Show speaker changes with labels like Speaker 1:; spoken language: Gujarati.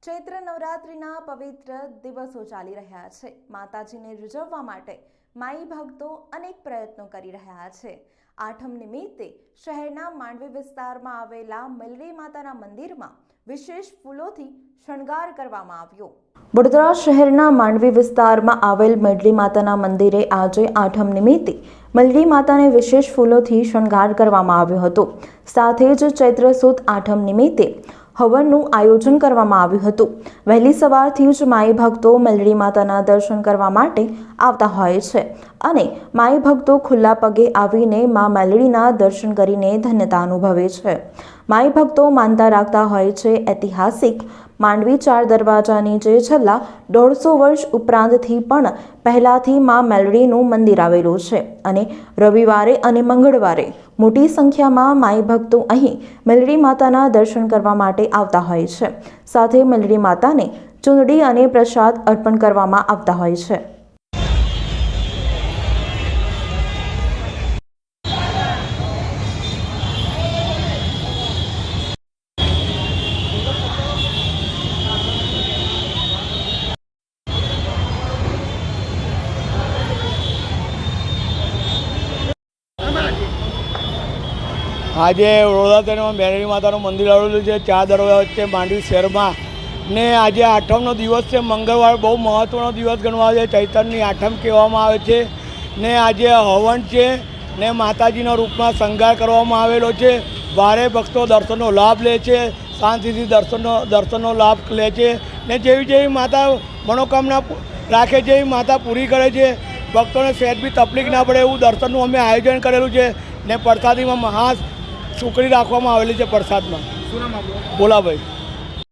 Speaker 1: ચૈત્ર નવરાત્રિના પવિત્ર દિવસો ચાલી રહ્યા છે। માતાજીને રીઝવવા માટે માઈ ભક્તો અનેક પ્રયત્નો કરી રહ્યા છે। આઠમ નિમિત્તે શહેરના માંડવી વિસ્તારમાં આવેલા મલડી માતાના મંદિરમાં વિશેષ ફૂલોથી શણગાર કરવામાં આવ્યો। વડોદરા શહેરના માંડવી વિસ્તારમાં આવેલ મલડી માતાના મંદિરે આજે આઠમ નિમિત્તે મલડી માતાને વિશેષ ફૂલોથી શણગાર કરવામાં આવ્યો હતો। સાથે જ ચૈત્ર સુદ આઠમ નિમિત્તે હવનનું આયોજન કરવામાં આવ્યું હતું। વહેલી સવારથી જ માઈ ભક્તો મલડી માતાના દર્શન કરવા માટે આવતા હોય છે અને માઈ ભક્તો ખુલ્લા પગે આવીને મા મલડીના દર્શન કરીને ધન્યતા અનુભવે છે। માઈ ભક્તો માનતા રાખતા હોય છે। ઐતિહાસિક માંડવી 4 દરવાજાની જે છેલ્લા 150 વર્ષ ઉપરાંતથી પણ પહેલાથી મા મલડીનું મંદિર આવેલું છે અને રવિવારે અને મંગળવારે મોટી સંખ્યામાં માઈ ભક્તો અહીં મલડી માતાના દર્શન કરવા માટે આવતા હોય છે। સાથે મલડી માતાને ચૂંદડી અને પ્રસાદ અર્પણ કરવામાં આવતા હોય છે।
Speaker 2: આજે વડોદરા શહેરમાં મલડી માતાનું મંદિર આવેલું છે 4 દરવાજા વચ્ચે માંડવી શહેરમાં ને આજે આઠમનો દિવસ છે। મંગળવાર બહુ મહત્ત્વનો દિવસ ગણવામાં આવે છે। ચૈતરની આઠમ કહેવામાં આવે છે ને આજે હવન છે ને માતાજીના રૂપમાં શણગાર કરવામાં આવેલો છે। ભારે ભક્તો દર્શનનો લાભ લે છે, શાંતિથી દર્શનનો લાભ લે છે ને જેવી માતા મનોકામના રાખે છે એવી માતા પૂરી કરે છે। ભક્તોને સહેજ બી તકલીફ ના પડે એવું દર્શનનું અમે આયોજન કરેલું છે ને પ્રસાદીમાં મહા સુકડી રાખવામાં આવેલી છે। પ્રસાદમાં શું નામ આપણું? ભોલાભાઈ।